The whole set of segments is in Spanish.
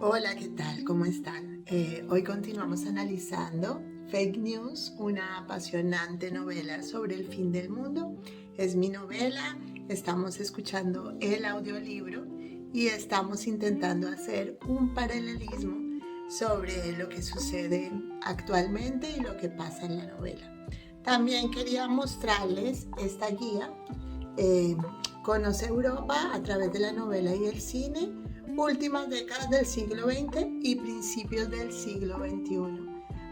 Hola, ¿qué tal? ¿Cómo están? Hoy continuamos analizando Fake News, una apasionante novela sobre el fin del mundo. Es mi novela, estamos escuchando el audiolibro y estamos intentando hacer un paralelismo sobre lo que sucede actualmente y lo que pasa en la novela. También quería mostrarles esta guía, Conoce Europa a través de la novela y el cine, últimas décadas del siglo XX y principios del siglo XXI.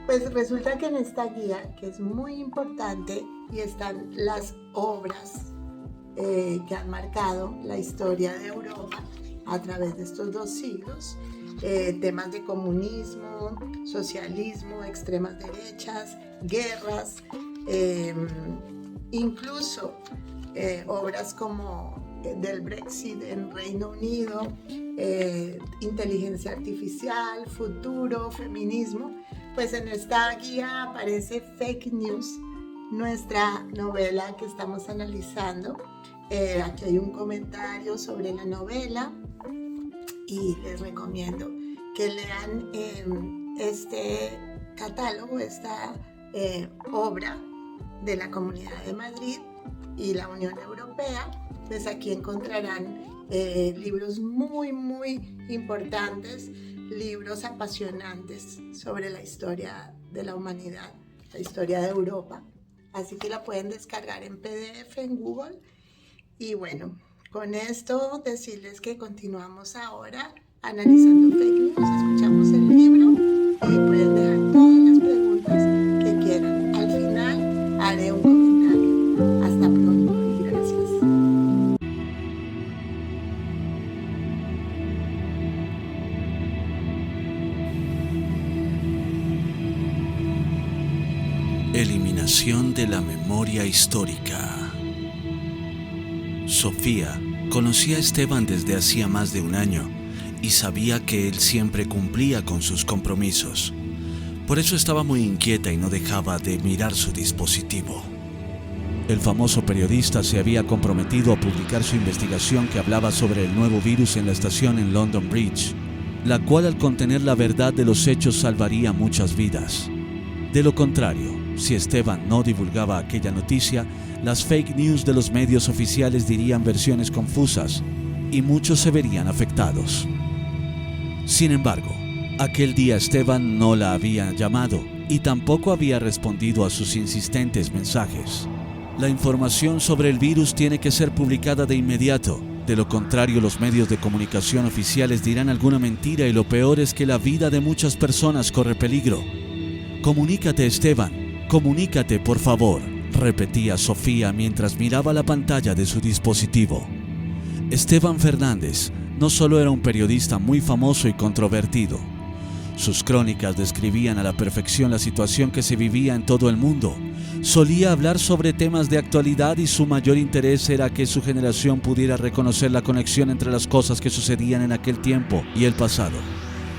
Pues resulta que en esta guía, que es muy importante, y están las obras que han marcado la historia de Europa a través de estos 2 siglos, temas de comunismo, socialismo, extremas derechas, guerras, incluso obras como del Brexit en Reino Unido, inteligencia artificial, futuro, feminismo. Pues en esta guía aparece Fake News, nuestra novela que estamos analizando. Aquí hay un comentario sobre la novela y les recomiendo que lean este catálogo, esta obra de la Comunidad de Madrid y la Unión Europea. Pues aquí encontrarán libros muy importantes, libros apasionantes sobre la historia de la humanidad, la historia de Europa. Así que la pueden descargar en PDF en Google. Y bueno, con esto decirles que continuamos ahora analizando Fake News, escuchamos el libro y pueden dejar todas las preguntas que quieran. Al final haré un comentario. Hasta pronto y gracias. Eliminación de la memoria histórica. Sofía conocía a Esteban desde hacía más de un año y sabía que él siempre cumplía con sus compromisos. Por eso estaba muy inquieta y no dejaba de mirar su dispositivo. El famoso periodista se había comprometido a publicar su investigación que hablaba sobre el nuevo virus en la estación en London Bridge, la cual al contener la verdad de los hechos salvaría muchas vidas. De lo contrario, si Esteban no divulgaba aquella noticia, las fake news de los medios oficiales dirían versiones confusas y muchos se verían afectados. Sin embargo, aquel día Esteban no la había llamado y tampoco había respondido a sus insistentes mensajes. La información sobre el virus tiene que ser publicada de inmediato. De lo contrario, los medios de comunicación oficiales dirán alguna mentira y lo peor es que la vida de muchas personas corre peligro. Comunícate, Esteban, comunícate, por favor, repetía Sofía mientras miraba la pantalla de su dispositivo. Esteban Fernández no solo era un periodista muy famoso y controvertido. Sus crónicas describían a la perfección la situación que se vivía en todo el mundo. Solía hablar sobre temas de actualidad y su mayor interés era que su generación pudiera reconocer la conexión entre las cosas que sucedían en aquel tiempo y el pasado.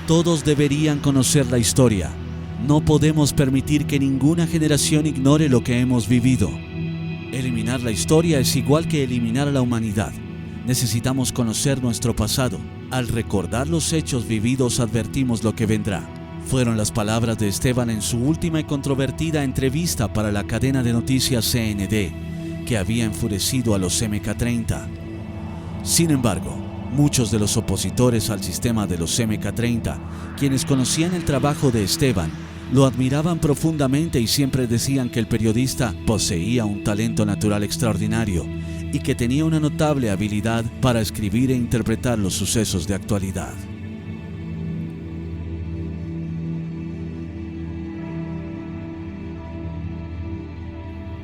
Todos deberían conocer la historia. No podemos permitir que ninguna generación ignore lo que hemos vivido. Eliminar la historia es igual que eliminar a la humanidad. Necesitamos conocer nuestro pasado. Al recordar los hechos vividos advertimos lo que vendrá. Fueron las palabras de Esteban en su última y controvertida entrevista para la cadena de noticias CND, que había enfurecido a los MK30. Sin embargo, muchos de los opositores al sistema de los MK30, quienes conocían el trabajo de Esteban, lo admiraban profundamente y siempre decían que el periodista poseía un talento natural extraordinario y que tenía una notable habilidad para escribir e interpretar los sucesos de actualidad.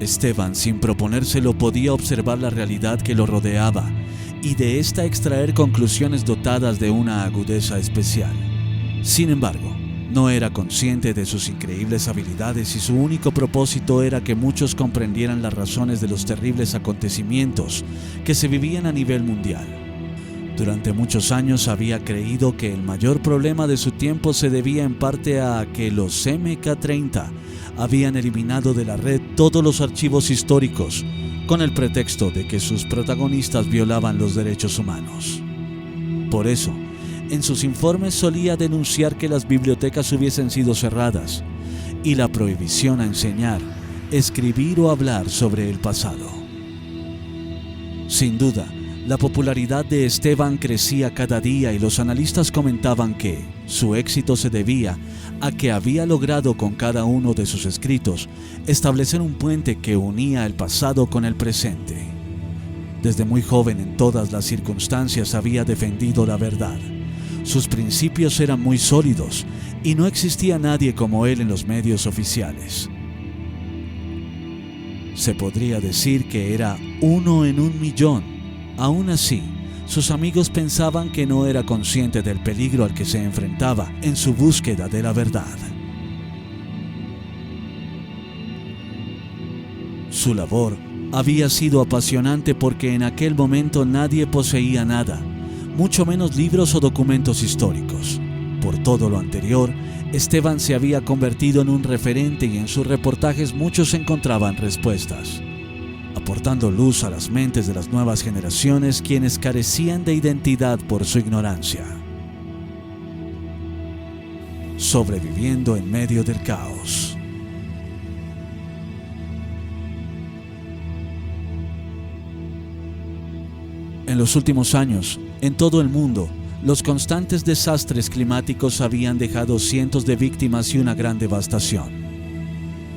Esteban, sin proponérselo, podía observar la realidad que lo rodeaba y de esta extraer conclusiones dotadas de una agudeza especial. Sin embargo, no era consciente de sus increíbles habilidades y su único propósito era que muchos comprendieran las razones de los terribles acontecimientos que se vivían a nivel mundial. Durante muchos años había creído que el mayor problema de su tiempo se debía en parte a que los MK30 habían eliminado de la red todos los archivos históricos con el pretexto de que sus protagonistas violaban los derechos humanos. Por eso, En sus informes solía denunciar que las bibliotecas hubiesen sido cerradas y la prohibición a enseñar, escribir o hablar sobre el pasado. Sin duda, la popularidad de Esteban crecía cada día y los analistas comentaban que su éxito se debía a que había logrado con cada uno de sus escritos establecer un puente que unía el pasado con el presente. Desde muy joven en todas las circunstancias había defendido la verdad. Sus principios eran muy sólidos y no existía nadie como él en los medios oficiales. Se podría decir que era 1 en 1.000.000. Aún así, sus amigos pensaban que no era consciente del peligro al que se enfrentaba en su búsqueda de la verdad. Su labor había sido apasionante porque en aquel momento nadie poseía nada, mucho menos libros o documentos históricos. Por todo lo anterior, Esteban se había convertido en un referente y en sus reportajes muchos encontraban respuestas, aportando luz a las mentes de las nuevas generaciones quienes carecían de identidad por su ignorancia. Sobreviviendo en medio del caos. En los últimos años, en todo el mundo, los constantes desastres climáticos habían dejado cientos de víctimas y una gran devastación.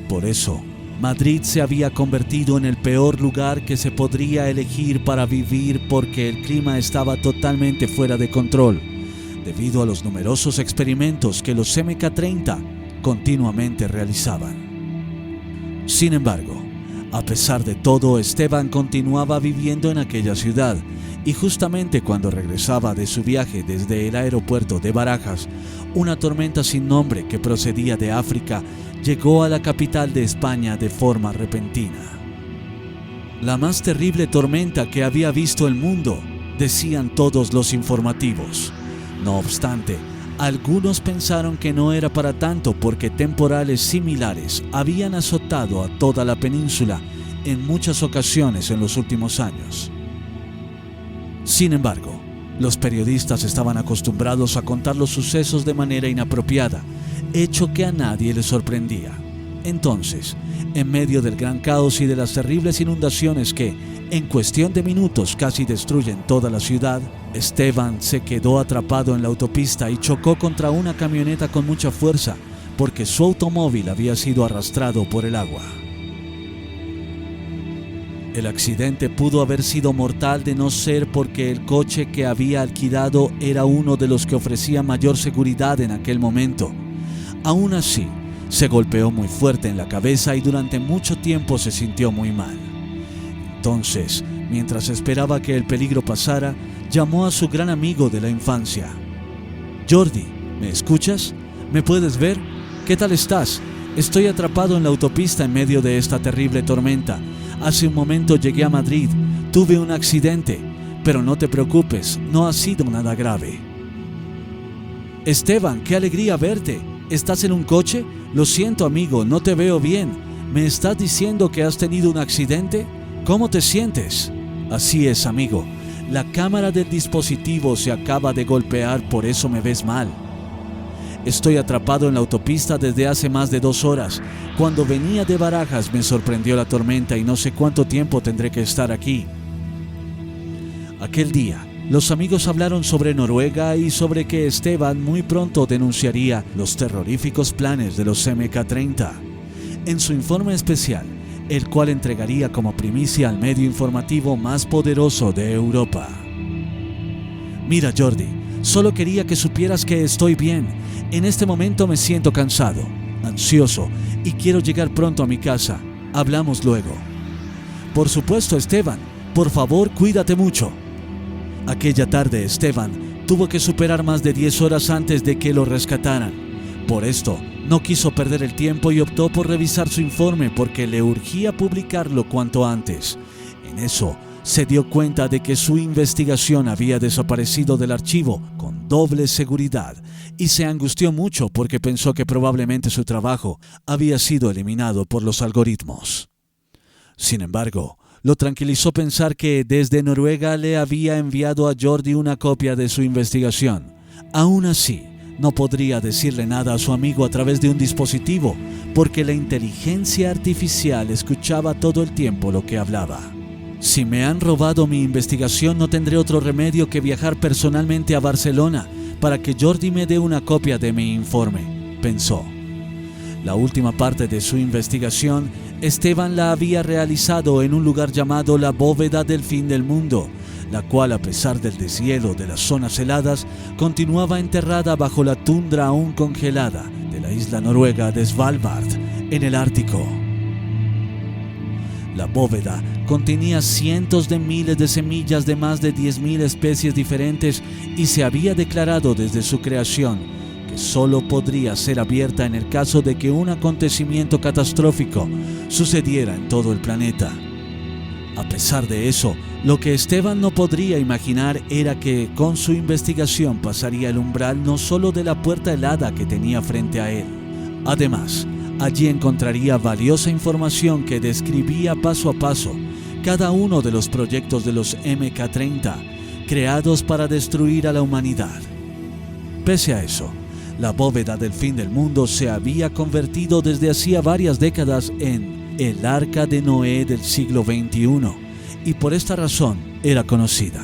Por eso, Madrid se había convertido en el peor lugar que se podría elegir para vivir porque el clima estaba totalmente fuera de control, debido a los numerosos experimentos que los MK30 continuamente realizaban. Sin embargo, a pesar de todo, Esteban continuaba viviendo en aquella ciudad, y justamente cuando regresaba de su viaje desde el aeropuerto de Barajas, una tormenta sin nombre que procedía de África llegó a la capital de España de forma repentina. La más terrible tormenta que había visto el mundo, decían todos los informativos. No obstante, algunos pensaron que no era para tanto porque temporales similares habían azotado a toda la península en muchas ocasiones en los últimos años. Sin embargo, los periodistas estaban acostumbrados a contar los sucesos de manera inapropiada, hecho que a nadie le sorprendía. Entonces, en medio del gran caos y de las terribles inundaciones que, en cuestión de minutos, casi destruyen toda la ciudad, Esteban se quedó atrapado en la autopista y chocó contra una camioneta con mucha fuerza, porque su automóvil había sido arrastrado por el agua. El accidente pudo haber sido mortal de no ser porque el coche que había alquilado era uno de los que ofrecía mayor seguridad en aquel momento. Aún así, se golpeó muy fuerte en la cabeza y durante mucho tiempo se sintió muy mal. Entonces, mientras esperaba que el peligro pasara, llamó a su gran amigo de la infancia. Jordi, ¿me escuchas? ¿Me puedes ver? ¿Qué tal estás? Estoy atrapado en la autopista en medio de esta terrible tormenta. Hace un momento llegué a Madrid, tuve un accidente, pero no te preocupes, no ha sido nada grave. Esteban, qué alegría verte. ¿Estás en un coche? Lo siento, amigo, no te veo bien. ¿Me estás diciendo que has tenido un accidente? ¿Cómo te sientes? Así es, amigo. La cámara del dispositivo se acaba de golpear, por eso me ves mal. Estoy atrapado en la autopista desde hace más de 2 horas. Cuando venía de Barajas me sorprendió la tormenta y no sé cuánto tiempo tendré que estar aquí. Aquel día, los amigos hablaron sobre Noruega y sobre que Esteban muy pronto denunciaría los terroríficos planes de los MK30. En su informe especial, el cual entregaría como primicia al medio informativo más poderoso de Europa. Mira, Jordi, solo quería que supieras que estoy bien. En este momento me siento cansado, ansioso y quiero llegar pronto a mi casa. Hablamos luego. Por supuesto, Esteban. Por favor, cuídate mucho. Aquella tarde, Esteban tuvo que superar más de 10 horas antes de que lo rescataran. Por esto, no quiso perder el tiempo y optó por revisar su informe porque le urgía publicarlo cuanto antes. En eso, se dio cuenta de que su investigación había desaparecido del archivo con doble seguridad y se angustió mucho porque pensó que probablemente su trabajo había sido eliminado por los algoritmos. Sin embargo, lo tranquilizó pensar que desde Noruega le había enviado a Jordi una copia de su investigación, Aún así, no podría decirle nada a su amigo a través de un dispositivo, porque la inteligencia artificial escuchaba todo el tiempo lo que hablaba. Si me han robado mi investigación, no tendré otro remedio que viajar personalmente a Barcelona para que Jordi me dé una copia de mi informe, pensó. La última parte de su investigación, Esteban la había realizado en un lugar llamado la Bóveda del Fin del Mundo, la cual, a pesar del deshielo de las zonas heladas, continuaba enterrada bajo la tundra aún congelada de la isla noruega de Svalbard, en el Ártico. La bóveda contenía cientos de miles de semillas de más de 10.000 especies diferentes y se había declarado desde su creación que solo podría ser abierta en el caso de que un acontecimiento catastrófico sucediera en todo el planeta. A pesar de eso, lo que Esteban no podría imaginar era que con su investigación pasaría el umbral no solo de la puerta helada que tenía frente a él. Además, allí encontraría valiosa información que describía paso a paso cada uno de los proyectos de los MK-30 creados para destruir a la humanidad. Pese a eso, la bóveda del fin del mundo se había convertido desde hacía varias décadas en el Arca de Noé del siglo XXI y por esta razón era conocida.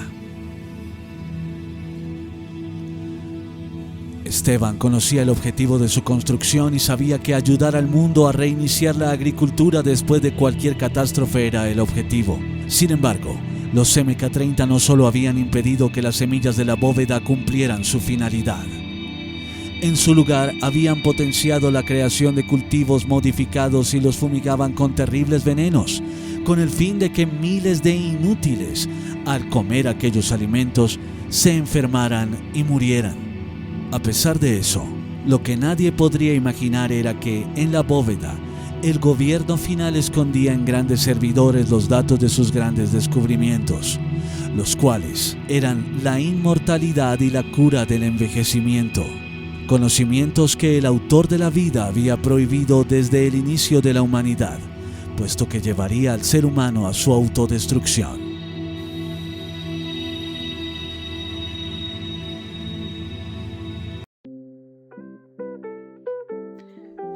Esteban conocía el objetivo de su construcción y sabía que ayudar al mundo a reiniciar la agricultura después de cualquier catástrofe era el objetivo. Sin embargo, los MK-30 no solo habían impedido que las semillas de la bóveda cumplieran su finalidad. En su lugar, habían potenciado la creación de cultivos modificados y los fumigaban con terribles venenos, con el fin de que miles de inútiles, al comer aquellos alimentos, se enfermaran y murieran. A pesar de eso, lo que nadie podría imaginar era que, en la bóveda, el gobierno final escondía en grandes servidores los datos de sus grandes descubrimientos, los cuales eran la inmortalidad y la cura del envejecimiento. Conocimientos que el autor de la vida había prohibido desde el inicio de la humanidad, puesto que llevaría al ser humano a su autodestrucción.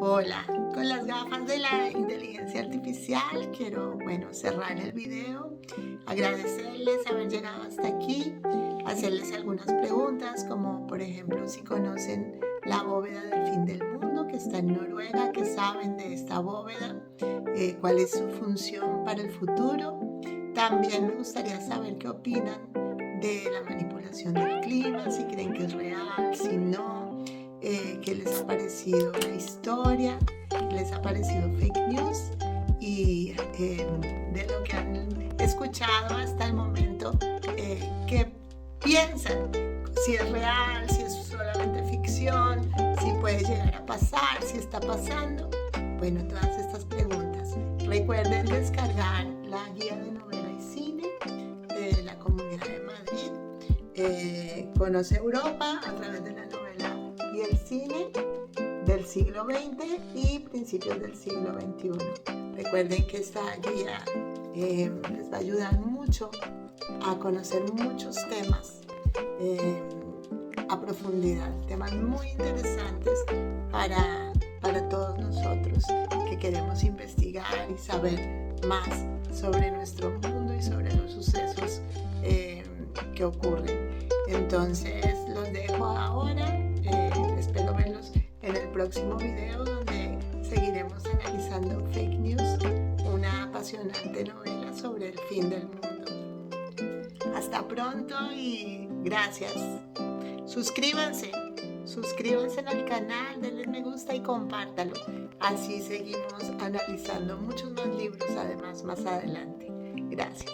Hola, con las gafas de la inteligencia artificial quiero, cerrar el video, agradecerles haber llegado hasta aquí, hacerles algunas preguntas como por ejemplo si conocen la bóveda del fin del mundo que está en Noruega, qué saben de esta bóveda, cuál es su función para el futuro. También me gustaría saber qué opinan de la manipulación del clima, si creen que es real, si no. ¿Qué les ha parecido la historia? ¿Qué les ha parecido fake news? Y de lo que han escuchado hasta el momento, ¿qué piensan? Si es real, si es solamente ficción, si puede llegar a pasar, si está pasando. Bueno, todas estas preguntas. Recuerden descargar la guía de novela y cine de la Comunidad de Madrid. Conoce Europa a través de la novela y el cine del siglo XX y principios del siglo XXI. Recuerden que esta guía les va a ayudar mucho a conocer muchos temas a profundidad, temas muy interesantes para todos nosotros que queremos investigar y saber más sobre nuestro mundo y sobre los sucesos que ocurren. Entonces los dejo ahora. Espero verlos en el próximo video donde seguiremos analizando Fake News, una apasionante novela sobre el fin del mundo. Hasta pronto y gracias. Suscríbanse al canal, denle me gusta y compártalo. Así seguimos analizando muchos más libros además más adelante. Gracias.